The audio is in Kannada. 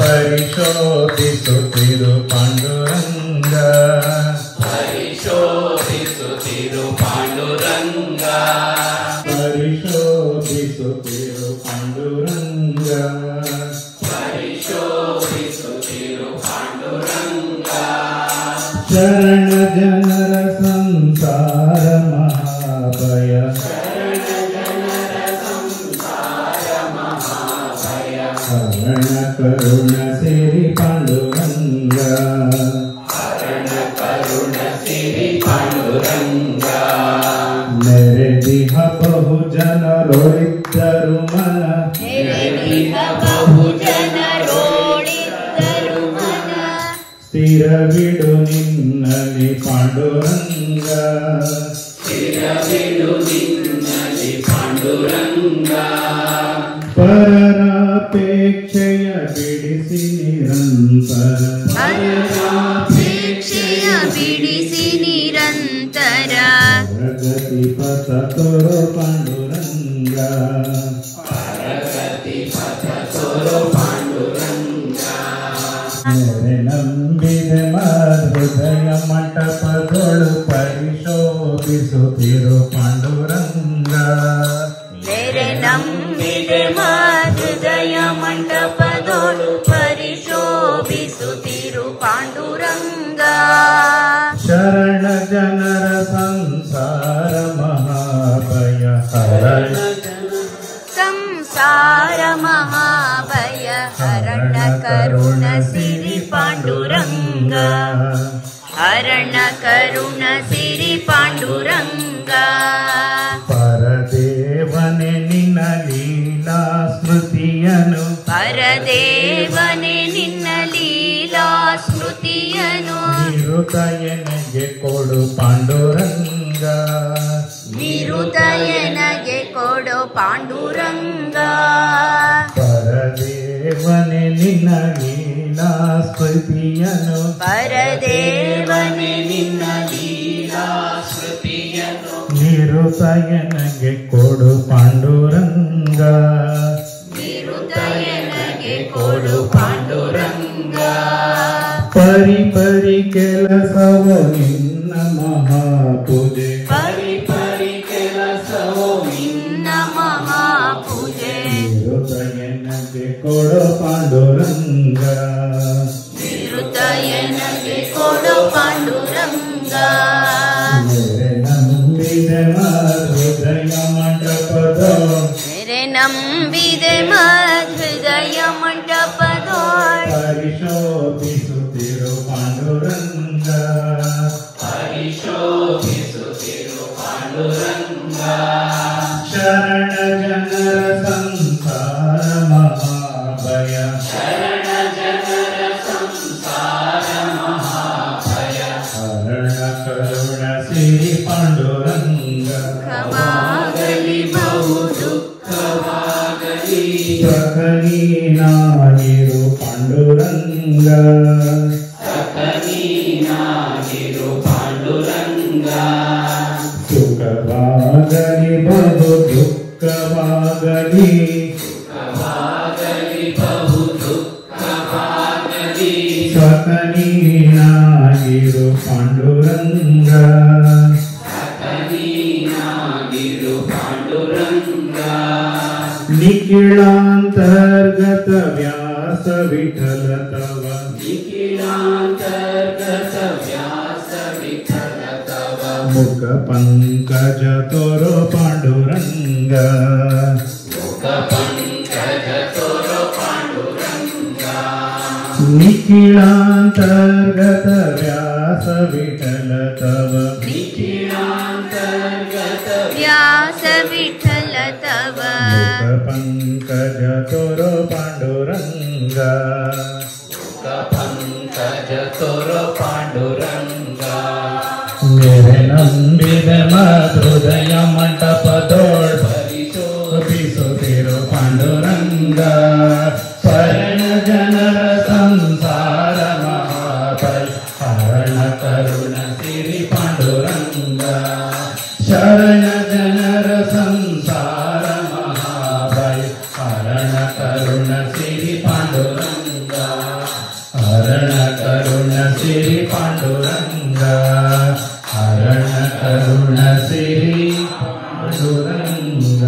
ಪರಿಶೋಧಿಸುತ್ತಿರು ಪಾಂಡುರಂಗ ಪರಿಶೋಧಿಸುತ್ತಿರು ಪಾಂಡುರಂಗ ಪರಿಶೋಧಿಸುತ್ತಿರು ಪಾಂಡುರಂಗ ಪರಿಶೋಧಿಸುತ್ತಿರು ಪಾಂಡುರಂಗ ಶರಣ ಜನರ ಸಂಸಾರ ಮಹಾಭಯ ಹರಣ ಕರುಣ ಸಿರಿ ಪಾಂಡುರಂಗ ಹರಣ ಕರುಣ ಸಿರಿ ಪಾಂಡುರಂಗ ನೆರೆದಿಹ ಬಹು ಜನರೊಳಿದ್ದರು ಮನ ಬಹು ಜನರೋಳಿದ್ದರು ಮನ ಸ್ಥಿರವಿಡು ನಿನ್ನಲಿ ಪಾಂಡುರಂಗ ಸ್ಥಿರವಿಡು ನಿನ್ನಲಿ ಪಾಂಡುರಂಗ ಪರರಾಪೇಕ್ಷೆಯ ಬಿಡಿಸಿ ನಿರಂತರ ಪರರಾಪೇಕ್ಷೆಯ ಬಿಡಿಸಿ ನಿರಂತರ ಪ್ರಗತಿ ಪಥ ತೋರೋ ಪಾಂಡುರಂಗ ಪ್ರಗತಿ ಪಥ ತೋರೋ ಪಾಂಡುರಂಗ ನೆರೆ ನಂಬಿದೆ ಹೃದಯ ಮಂಟಪದೊಳು ಪರಿಶೋಧಿಸುತ್ತಿರು ಪಾಂಡುರಂಗ ನೆರೆ ನಂಬಿದೆ ಹೃದಯ ಮಂಟಪದೋಳು ಪರಿಶೋಭಿಸುತ್ತಿರು ಪಾಂಡುರಂಗ ಶರಣ ಜನರ ಸಂಸಾರ ಮಹಾಭಯ ಹರಣ ಸಂಸಾರ ಮಹಾಭಯ ಹರಣ ಕರುಣ ಸಿರಿ ಪಾಂಡುರಂಗ ಹರಣ ಕರುಣ ಸಿರಿ ಪಾಂಡುರಂಗ ಪರದೇವನೆ ನಿನ್ನ ಲೀಲಾ ಸ್ಮೃತಿಯನು ಪರದೇವನೆ ನಿನ್ನ ಲೀಲಾ ಸ್ಮೃತಿಯನು ನಿರುತಯನಿಗೆ ಕೊಡು ಪಾಂಡುರಂಗ ನಿರುದಯನಗೆ ಕೊಡು ಪಾಂಡುರಂಗ ಪರದೇವನೆ ನಿನ್ನ ಲೀಲಾ ಸ್ಮೃತಿಯನು ಪರದೇವನೆ ನಿನ್ನ ಲೀಲಾ ಶ್ರುತಿಯನ್ನು ನಿರುತಯನಿಗೆ ಕೊಡು ಪಾಂಡುರಂಗ ನಿರುದಯನಗೆ ಕೊಡು ಪಾಂಡುರಂಗ ಪರಿ ಪರಿ ಕೆಲಸವು ನಿನ್ನ ಮಹಾಪೂಜೆ ಪರಿ ಪರಿ ಕೆಲಸವು ನಿನ್ನ ಮಹಾಪೂಜೆ ನಿರುತಯನಿಗೆ ಕೊಡು ಪಾಂಡುರಂಗ ನಿರುದಯನಗೆ ಕೊಡು ಪಾಂಡುರಂಗ ನೆರೆ ನಂಬಿದೆ ಹೃದಯ ಮಂಟಪದ ನೆರೆ ನಂಬಿದೆ ಹೃದಯ ಮಂಟಪದೋಳ್ ಪರಿಶೋಧಿಸುತ್ತಿರು ಪಾಂಡುರಂಗ ಪರಿಶೋಧಿಸುತ್ತಿರು ಪಾಂಡುರಂಗ ಶರಣ ಜನರ ಸಂಸಾರ ಮಹಾಭಯ ಶರಣ ಜನರ ಸಂಸಾರ ಮಹಾಭಯ ಹರಣ ಕರುಣ ಸಿರಿ ಪಾಂಡುರಂಗ ಖಮಾಗಲಿ ಬಹು ದುಃಖವಾಗಲಿ ಸಖನೀನಾಗಿರು ಪಾಂಡುರಂಗ ಸಖನೀನಾಗಿರು ಪಾಂಡುರಂಗ ಸುಖವಾಗಲಿ ಬಹು ದುಃಖವಾಗಲಿ ಸುಖವಾಗಲಿ ಬಹು ದುಃಖವಾಗಲಿ ಸಖನೀನಾಗಿರು ಪಾಂಡುರಂಗ ಸಖನೀನಾಗಿರು ಪಾಂಡುರಂಗ ನಿಖಿಳಾಂತರ್ಗತ ವ್ಯಾಸ ವಿಠಲ ತವ ನಿಖಿಲಾಂತರ್ಗತ ವ್ಯಾಸ ವಿಠಲ ತವ ಮುಖ ಪಂಕಜ ತೋರೋ ಪಾಂಡುರಂಗ ಮುಖ ಪಂಕಜ ತೋರೋ ಪಾಂಡುರಂಗ ನಿಖಿಳಾಂತರ್ಗತ ವ್ಯಾಸ ವಿಠಲ ತವ ನಿಖಿಲಾಂತರ್ಗತ ವ್ಯಾಸ ವಿಠಲ ತವ ಮುಖ ಪಂಕಜ ತೋರೋ ಪಾಂಡುರಂಗ ಮುಖ ಪಂಕಜ ತೋರೋ ಪಾಂಡುರಂಗ ನೆರೆ ನಂಬಿದ ಹೃದಯ ಮಂಟಪದೋಳ್ ಪರಿಶೋಧಿಸುತ್ತಿರು ಪಾಂಡುರಂಗ ಶರಣ ಜನರ ಸಂಸಾರ ಮಹಾಭಯ ಹರಣ ಕರುಣ ಸಿರಿ ಪಾಂಡುರಂಗ ಶರಣ ಜನರ ಸಂಸಾರ ಮಹಾಭಯ ಹರಣ ಕರುಣ ಸಿರಿ ಪಾಂಡುರಂಗ हरण करुण श्री पांडुरंग हरण करुण श्री पांडुरंग